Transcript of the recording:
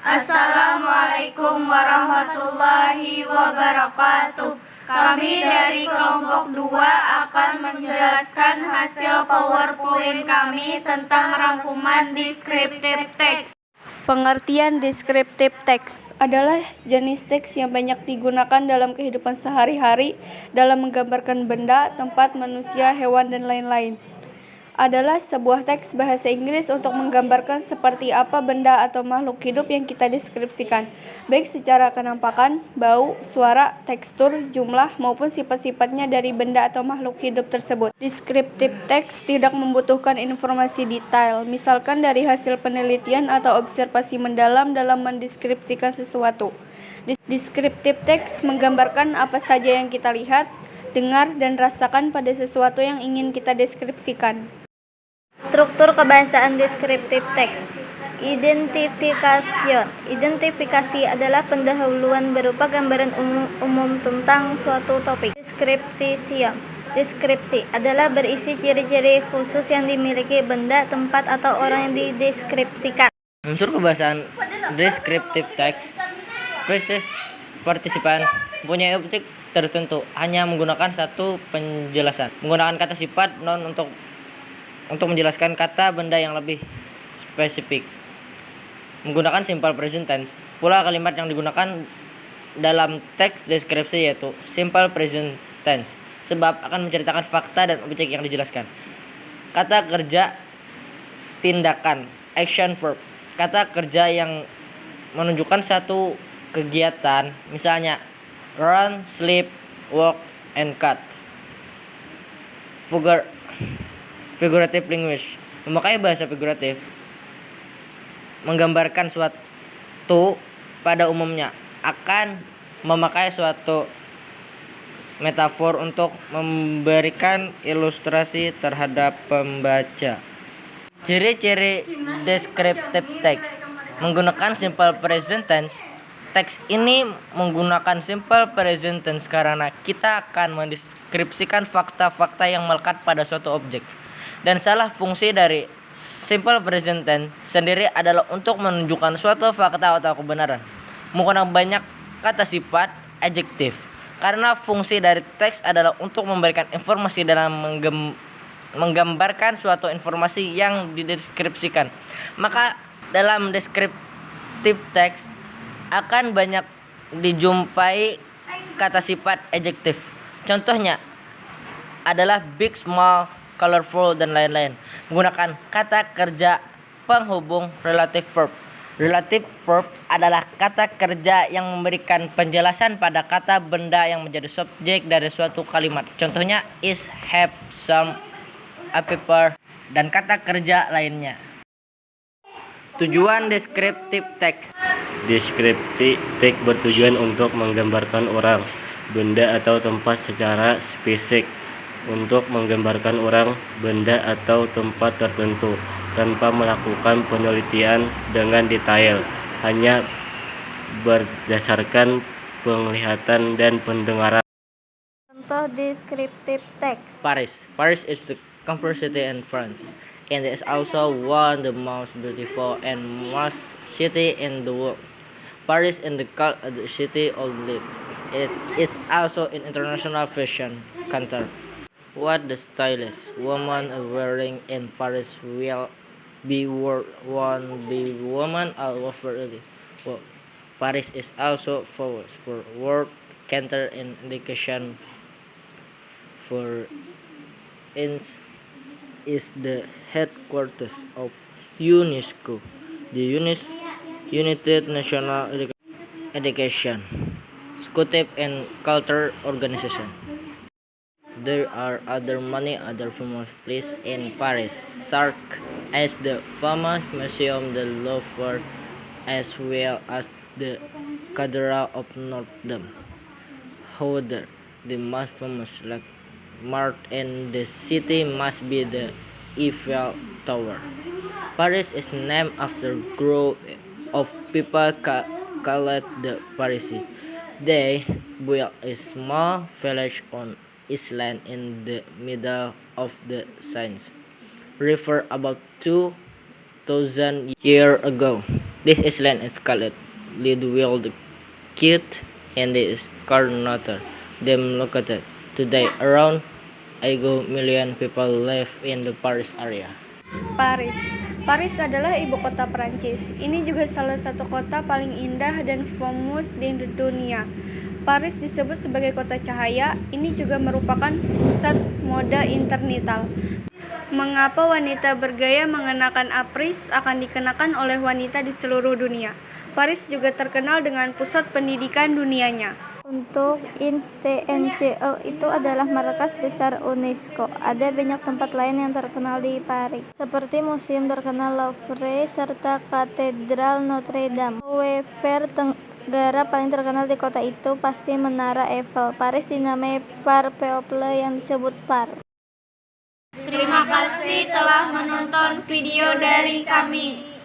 Assalamualaikum warahmatullahi wabarakatuh. Kami dari kelompok 2 akan menjelaskan hasil PowerPoint kami tentang rangkuman descriptive text. Pengertian descriptive text adalah jenis teks yang banyak digunakan dalam kehidupan sehari-hari dalam menggambarkan benda, tempat, manusia, hewan, dan lain-lain. Adalah sebuah teks bahasa Inggris untuk menggambarkan seperti apa benda atau makhluk hidup yang kita deskripsikan, baik secara kenampakan, bau, suara, tekstur, jumlah, maupun sifat-sifatnya dari benda atau makhluk hidup tersebut. Descriptive text tidak membutuhkan informasi detail, misalkan dari hasil penelitian atau observasi mendalam dalam mendeskripsikan sesuatu. Descriptive text menggambarkan apa saja yang kita lihat, dengar, dan rasakan pada sesuatu yang ingin kita deskripsikan. Struktur kebahasaan descriptive text. Identifikasi adalah pendahuluan berupa gambaran umum tentang suatu topik. Deskripsi adalah berisi ciri-ciri khusus yang dimiliki benda, tempat, atau orang yang dideskripsikan. Unsur kebahasaan descriptive text. Spesies partisipan mempunyai objek tertentu, hanya menggunakan satu penjelasan. Menggunakan kata sifat noun untuk menjelaskan kata benda yang lebih spesifik. Menggunakan simple present tense. Pula kalimat yang digunakan dalam teks deskripsi yaitu simple present tense, sebab akan menceritakan fakta dan objek yang dijelaskan. Kata kerja, tindakan, action verb. Kata kerja yang menunjukkan satu kegiatan, misalnya run, sleep, walk, and cut. Figurative language, memakai bahasa figuratif, menggambarkan suatu pada umumnya, akan memakai suatu metafor untuk memberikan ilustrasi terhadap pembaca. Ciri-ciri descriptive text menggunakan simple present tense. Teks ini menggunakan simple present tense karena kita akan mendeskripsikan fakta-fakta yang melekat pada suatu objek. Dan salah fungsi dari simple present tense sendiri adalah untuk menunjukkan suatu fakta atau kebenaran. Menggunakan banyak kata sifat adjektif. Karena fungsi dari teks adalah untuk memberikan informasi dalam menggambarkan suatu informasi yang dideskripsikan. Maka dalam descriptive text akan banyak dijumpai kata sifat adjektif. Contohnya adalah big, small, colorful, dan lain-lain. Menggunakan kata kerja penghubung relative verb. Relative verb adalah kata kerja yang memberikan penjelasan pada kata benda yang menjadi subjek dari suatu kalimat. Contohnya is, have, some, a paper, dan kata kerja lainnya. Tujuan descriptive text. Descriptive text bertujuan untuk menggambarkan orang, benda, atau tempat secara spesifik. Untuk menggambarkan orang, benda, atau tempat tertentu tanpa melakukan penelitian dengan detail, hanya berdasarkan penglihatan dan pendengaran. Contoh descriptive text. Paris is the capital city in France, and is also one of the most beautiful and most city in the world. Paris is the city of lit. It is also an international fashion center. What the stylish woman wearing in Paris will be worn by women all over the world. Paris is also famous for world center in education. For instance, is the headquarters of UNESCO, the United National Education, Scientific and Culture Organization. There are many other famous places in Paris, such as the famous Museum de Louvre, as well as the Cathedral of Notre Dame. However, the most famous landmark in the city must be the Eiffel Tower. Paris is named after a group of people called the Parisians. They built a small village on island in the middle of the Seine River about 2,000 years ago. This island is called Lidwell Cute and is Carnotaur. Them located. Today, around 1 million people live in the Paris area. Paris. Paris adalah ibu kota Perancis. Ini juga salah satu kota paling indah dan famous di dunia. Paris disebut sebagai kota cahaya. Ini juga merupakan pusat mode internetal. Mengapa wanita bergaya mengenakan apris akan dikenakan oleh wanita di seluruh dunia? Paris juga terkenal dengan pusat pendidikan dunianya. Untuk INSTNCO itu adalah markas besar UNESCO. Ada banyak tempat lain yang terkenal di Paris, seperti museum terkenal Louvre serta Katedral Notre Dame. However, negara paling terkenal di kota itu pasti Menara Eiffel. Paris dinamai Par People yang disebut Par. Terima kasih telah menonton video dari kami.